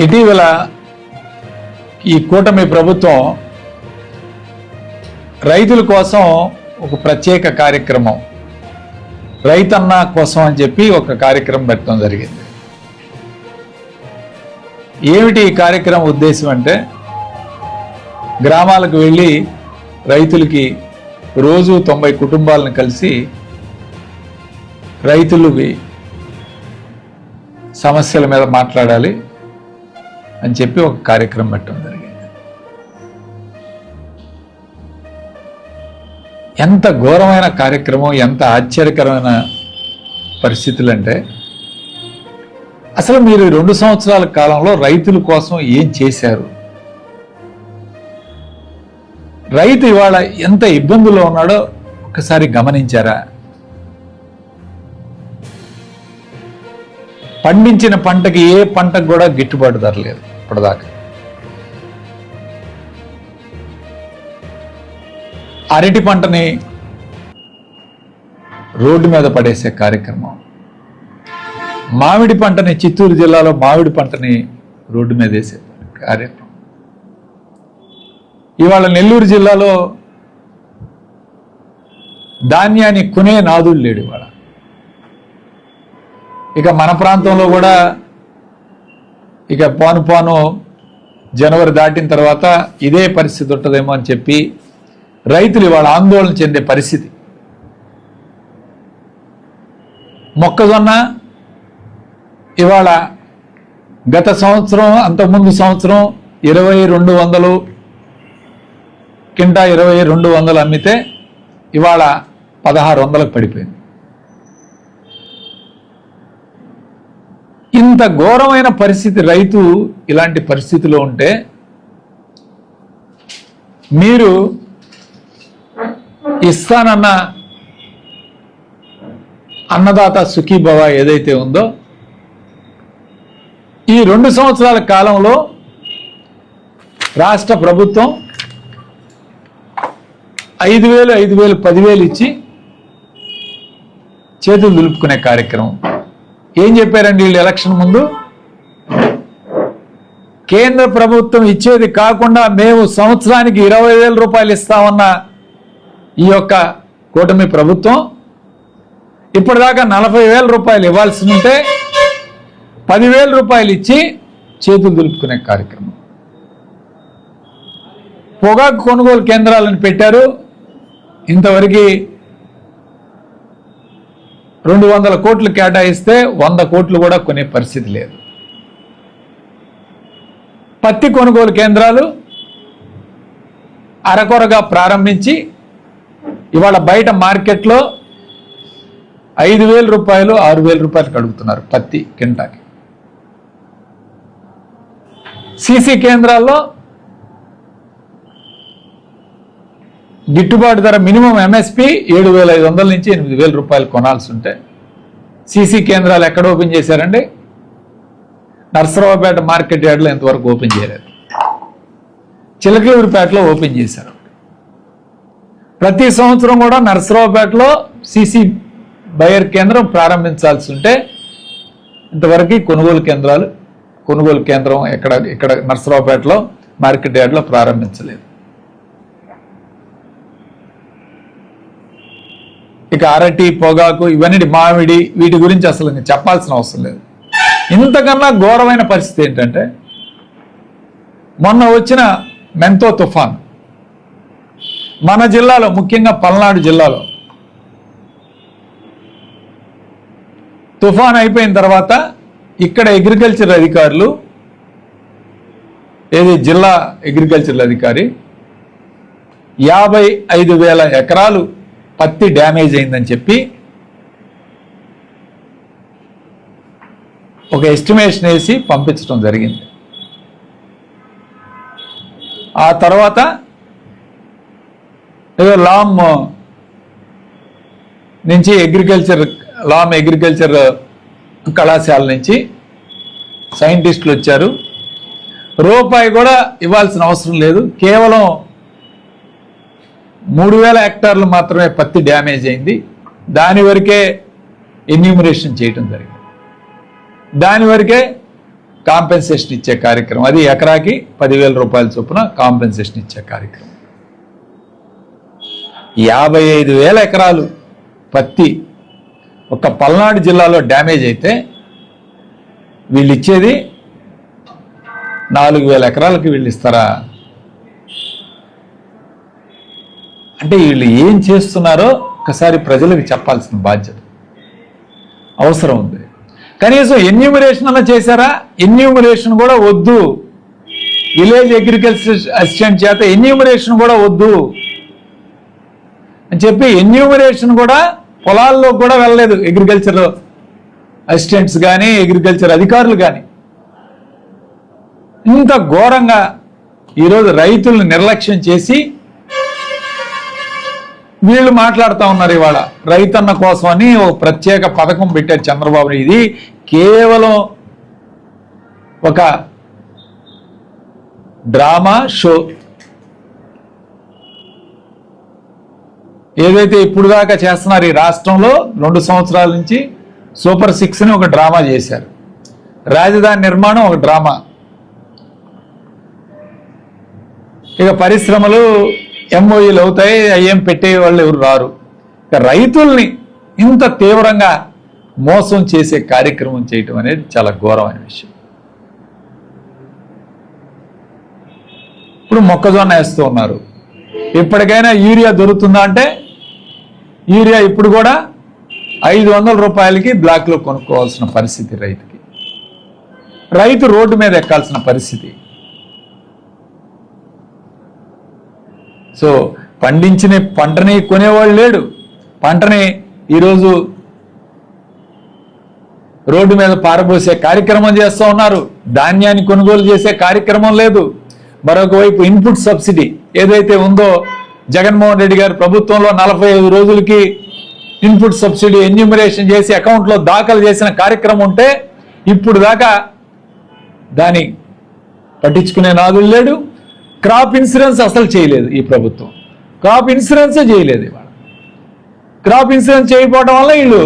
ఇటీవల ఈ కూటమి ప్రభుత్వం రైతుల కోసం ఒక ప్రత్యేక కార్యక్రమం రైతన్న కోసం అని చెప్పి ఒక కార్యక్రమం పెట్టడం జరిగింది. ఏమిటి ఈ కార్యక్రమం ఉద్దేశం అంటే, గ్రామాలకు వెళ్ళి రైతులకి రోజు 90 కుటుంబాలను కలిసి రైతులవి సమస్యల మీద మాట్లాడాలి అని చెప్పి ఒక కార్యక్రమం పెట్టడం జరిగింది. ఎంత ఘోరమైన కార్యక్రమం, ఎంత ఆశ్చర్యకరమైన పరిస్థితులు అంటే, అసలు మీరు 2 సంవత్సరాల కాలంలో రైతుల కోసం ఏం చేశారు? రైతు ఇవాళ ఎంత ఇబ్బందుల్లో ఉన్నాడో ఒకసారి గమనించారా? పండించిన పంటకి ఏ పంటకు కూడా గిట్టుబాటు ధర లేదు ఇప్పటిదాకా. అరటి పంటని రోడ్డు మీద పడేసే కార్యక్రమం, మామిడి పంటని చిత్తూరు జిల్లాలో మామిడి పంటని రోడ్డు మీద వేసే కార్యక్రమం, ఇవాళ నెల్లూరు జిల్లాలో ధాన్యాన్ని కొనే నాదుడు లేడు ఇవాళ. ఇక మన ప్రాంతంలో కూడా ఇక పోను జనవరి దాటిన తర్వాత ఇదే పరిస్థితి ఉంటుందేమో అని చెప్పి రైతులు ఇవాళ ఆందోళన చెందే పరిస్థితి. మొక్కజొన్న ఇవాళ గత సంవత్సరం, అంతకుముందు సంవత్సరం 2200 కింటా 2200 అమ్మితే ఇవాళ 1600కు పడిపోయింది. ఇంత ఘోరమైన పరిస్థితి, రైతు ఇలాంటి పరిస్థితిలో ఉంటే మీరు ఇస్తానన్న అన్నదాత సుఖీభవ ఏదైతే ఉందో, ఈ 2 సంవత్సరాల కాలంలో రాష్ట్ర ప్రభుత్వం 5000, 5000, 10,000 ఇచ్చి చేతులు దులుపుకునే కార్యక్రమం. ఏం చెప్పారండి వీళ్ళు ఎలక్షన్ ముందు? కేంద్ర ప్రభుత్వం ఇచ్చేది కాకుండా మేము సంవత్సరానికి 20,000 రూపాయలు ఇస్తామన్న ఈ యొక్క కూటమి ప్రభుత్వం ఇప్పటిదాకా 40,000 రూపాయలు ఇవ్వాల్సి ఉంటే 10,000 రూపాయలు ఇచ్చి చేతులు దులుపుకునే కార్యక్రమం. పొగాకు కొనుగోలు కేంద్రాలను పెట్టారు. ఇంతవరకు 200 కోట్లు కేటాయిస్తే 100 కోట్లు కూడా కొనే పరిస్థితి లేదు. పత్తి కొనుగోలు కేంద్రాలు అరకొరగా ప్రారంభించి ఇవాళ బయట మార్కెట్లో 5,000 రూపాయలు, 6,000 రూపాయలు అడుగుతున్నారు పత్తి కింటాకి. సీసీ కేంద్రాల్లో గిట్టుబాటు ధర మినిమం ఎంఎస్పి 7,500 నుంచి 8,000 రూపాయలు కొనాల్సి ఉంటే సీసీ కేంద్రాలు ఎక్కడ ఓపెన్ చేశారండి? నర్సరావుపేట మార్కెట్ యార్డ్లో ఇంతవరకు ఓపెన్ చేయలేదు. చిలకలూరిపేటలో ఓపెన్ చేశారు. ప్రతి సంవత్సరం కూడా నర్సరావుపేటలో సీసీ బయర్ కేంద్రం ప్రారంభించాల్సి ఉంటే ఇంతవరకు కొనుగోలు కేంద్రం ఇక్కడ నర్సరావుపేటలో మార్కెట్ యార్డ్లో ప్రారంభించలేదు. ఇక అరటి, పొగాకు, ఇవన్నీ మామిడి, వీటి గురించి అసలు చెప్పాల్సిన అవసరం లేదు. ఇంతకన్నా ఘోరమైన పరిస్థితి ఏంటంటే, మొన్న వచ్చిన మెంతో తుఫాన్ మన జిల్లాలో, ముఖ్యంగా పల్నాడు జిల్లాలో తుఫాన్ అయిపోయిన తర్వాత ఇక్కడ అగ్రికల్చర్ అధికారులు, జిల్లా అగ్రికల్చర్ అధికారి 55,000 ఎకరాలు పత్తి డ్యామేజ్ అయిందని చెప్పి ఒక ఎస్టిమేషన్ వేసి పంపించడం జరిగింది. ఆ తర్వాత లామ్ నుంచి అగ్రికల్చర్ కళాశాల నుంచి సైంటిస్టులు వచ్చారు. రూపాయి కూడా ఇవ్వాల్సిన అవసరం లేదు. కేవలం 3,000 హెక్టార్లు మాత్రమే పత్తి డ్యామేజ్ అయింది. దాని వరకే ఎన్యూమరేషన్ చేయటం జరిగింది. దాని వరకే కాంపెన్సేషన్ ఇచ్చే కార్యక్రమం, అది ఎకరాకి 10,000 రూపాయల చొప్పున కాంపెన్సేషన్ ఇచ్చే కార్యక్రమం. 55,000 ఎకరాలు పత్తి ఒక పల్నాడు జిల్లాలో డ్యామేజ్ అయితే వీళ్ళు ఇచ్చేది 4,000 ఎకరాలకి వీళ్ళు ఇస్తారా? అంటే వీళ్ళు ఏం చేస్తున్నారో ఒకసారి ప్రజలకు చెప్పాల్సిన బాధ్యత అవసరం ఉంది. కనీసం ఎన్యూమరేషన్ అన్న చేశారా? ఎన్యూమరేషన్ కూడా వద్దు. విలేజ్ అగ్రికల్చర్ అసిస్టెంట్ చేత ఎన్యూమరేషన్ కూడా వద్దు అని చెప్పి ఎన్యూమరేషన్ కూడా పొలాల్లో కూడా వెళ్ళలేదు అగ్రికల్చర్ అసిస్టెంట్స్ కానీ అగ్రికల్చర్ అధికారులు కానీ. ఇంత ఘోరంగా ఈరోజు రైతులను నిర్లక్ష్యం చేసి వీళ్ళు మాట్లాడుతూ ఉన్నారు. ఇవాళ రైతన్న కోసం అని ఒక ప్రత్యేక పథకం పెట్టారు చంద్రబాబు. ఇది కేవలం ఒక డ్రామా షో. ఏదైతే ఇప్పుడు దాకా చేస్తున్నారు ఈ రాష్ట్రంలో 2 సంవత్సరాల నుంచి సూపర్ 6 అని ఒక డ్రామా చేశారు. రాజధాని నిర్మాణం ఒక డ్రామా. ఇక పరిశ్రమలు ఎంఓఈలు అవుతాయి, అయ్యేం పెట్టే వాళ్ళు ఎవరు రారు. ఇక రైతుల్ని ఇంత తీవ్రంగా మోసం చేసే కార్యక్రమం చేయటం అనేది చాలా ఘోరమైన విషయం. ఇప్పుడు మొక్కజొన్న వేస్తూ ఉన్నారు. ఇప్పటికైనా యూరియా దొరుకుతుందా అంటే యూరియా ఇప్పుడు కూడా 500 రూపాయలకి బ్లాక్లో కొనుక్కోవాల్సిన పరిస్థితి రైతుకి. రైతు రోడ్డు మీద ఎక్కాల్సిన పరిస్థితి. సో పండించిన పంటని కొనేవాళ్ళు లేడు. పంటని ఈరోజు రోడ్డు మీద పారబోసే కార్యక్రమం చేస్తూ ఉన్నారు. ధాన్యాన్ని కొనుగోలు చేసే కార్యక్రమం లేదు. మరొక వైపు ఇన్పుట్ సబ్సిడీ ఏదైతే ఉందో జగన్మోహన్ రెడ్డి గారి ప్రభుత్వంలో 45 రోజులకి ఇన్పుట్ సబ్సిడీ ఎన్యూమరేషన్ చేసి అకౌంట్లో దాఖలు చేసిన కార్యక్రమం ఉంటే ఇప్పుడు దాకా దాన్ని పట్టించుకునే నాదులు లేడు. క్రాప్ ఇన్సూరెన్స్ అసలు చేయలేదు ఈ ప్రభుత్వం. క్రాప్ ఇన్సూరెన్సే చేయలేదు. ఇవాళ క్రాప్ ఇన్సూరెన్స్ చేయకపోవడం వల్ల వీళ్ళు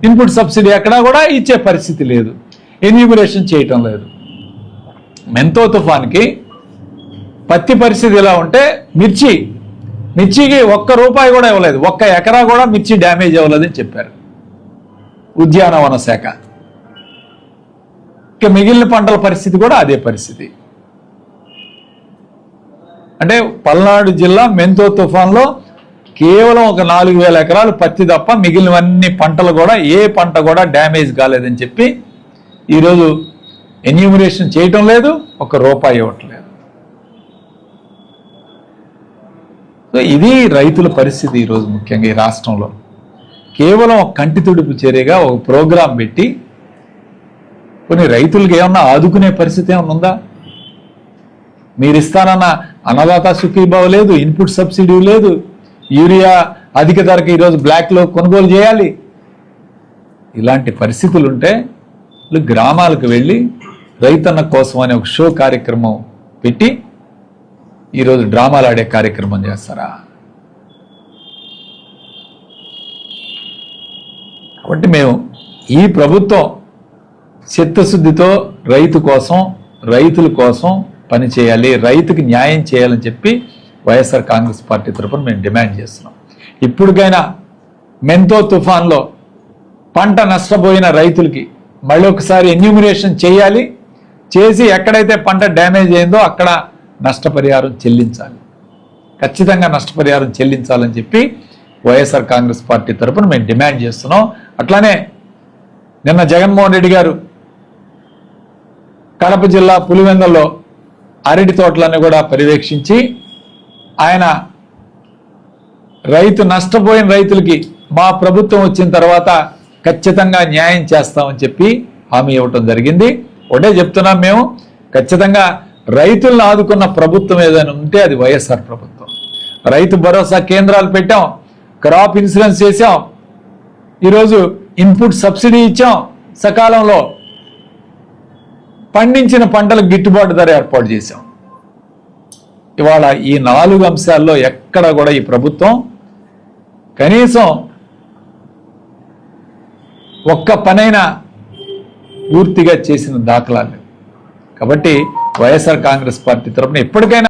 ఇన్పుట్ సబ్సిడీ ఎక్కడా కూడా ఇచ్చే పరిస్థితి లేదు. ఎన్యూమరేషన్ చేయటం లేదు. మెంతో తుఫాన్కి పత్తి పరిస్థితి ఇలా ఉంటే మిర్చికి 1 రూపాయి కూడా ఇవ్వలేదు. 1 ఎకరా కూడా మిర్చి డ్యామేజ్ అవ్వలేదని చెప్పారు ఉద్యానవన శాఖ. ఇక మిగిలిన పంటల పరిస్థితి కూడా అదే పరిస్థితి. అంటే పల్నాడు జిల్లా మెంతో తుఫాన్లో కేవలం ఒక 4,000 ఎకరాలు పత్తి తప్ప మిగిలినవన్నీ పంటలు కూడా ఏ పంట కూడా డ్యామేజ్ కాలేదని చెప్పి ఈరోజు ఎన్యూమరేషన్ చేయటం లేదు, 1 రూపాయి ఇవ్వట్లేదు. సో ఇది రైతుల పరిస్థితి ఈరోజు ముఖ్యంగా ఈ రాష్ట్రంలో. కేవలం కంటి తుడుపు చర్యగా ఒక ప్రోగ్రాం పెట్టి కొన్ని రైతులకు ఏమన్నా ఆదుకునే పరిస్థితి ఏమన్నా ఉందా? మీరు ఇస్తానన్న అన్నదాత సుఖీభావ లేదు, ఇన్పుట్ సబ్సిడీ లేదు, యూరియా అధిక ధరకు ఈరోజు బ్లాక్లో కొనుగోలు చేయాలి. ఇలాంటి పరిస్థితులు ఉంటే గ్రామాలకు వెళ్ళి రైతన్న కోసం అనే ఒక షో కార్యక్రమం పెట్టి ఈరోజు డ్రామాలు ఆడే కార్యక్రమం చేస్తారా? కాబట్టి మేము ఈ ప్రభుత్వం చిత్తశుద్ధితో రైతు కోసం రైతుల కోసం పని చేయాలి, రైతుకి న్యాయం చేయాలని చెప్పి వైఎస్ఆర్ కాంగ్రెస్ పార్టీ తరఫున మేము డిమాండ్ చేస్తున్నాం. ఇప్పటికైనా మెంతో తుఫాన్లో పంట నష్టపోయిన రైతులకి మళ్ళీ ఒకసారి ఎన్యూమరేషన్ చేయాలి. చేసి ఎక్కడైతే పంట డ్యామేజ్ అయిందో అక్కడ నష్టపరిహారం చెల్లించాలి. ఖచ్చితంగా నష్టపరిహారం చెల్లించాలని చెప్పి వైఎస్ఆర్ కాంగ్రెస్ పార్టీ తరఫున మేము డిమాండ్ చేస్తున్నాం. అట్లానే నిన్న జగన్మోహన్ రెడ్డి గారు కడప జిల్లా పులివెందులలో అరటి తోటలను కూడా పర్యవేక్షించి ఆయన నష్టపోయిన రైతులకి మా ప్రభుత్వం వచ్చిన తర్వాత ఖచ్చితంగా న్యాయం చేస్తామని చెప్పి హామీ ఇవ్వటం జరిగింది. ఒకటే చెప్తున్నాం, మేము ఖచ్చితంగా రైతులను ఆదుకున్న ప్రభుత్వం ఏదైనా ఉంటే అది వైఎస్ఆర్ ప్రభుత్వం. రైతు భరోసా కేంద్రాలు పెట్టాం, క్రాప్ ఇన్సూరెన్స్ చేశాం, ఈరోజు ఇన్పుట్ సబ్సిడీ ఇచ్చాం, సకాలంలో పండించిన పంటలకు గిట్టుబాటు ధర ఏర్పాటు చేశాం. ఇవాళ ఈ 4 అంశాల్లో ఎక్కడ కూడా ఈ ప్రభుత్వం కనీసం ఒక్క పనైనా పూర్తిగా చేసిన దాఖలాలు. కాబట్టి వైఎస్ఆర్ కాంగ్రెస్ పార్టీ తరఫున ఎప్పటికైనా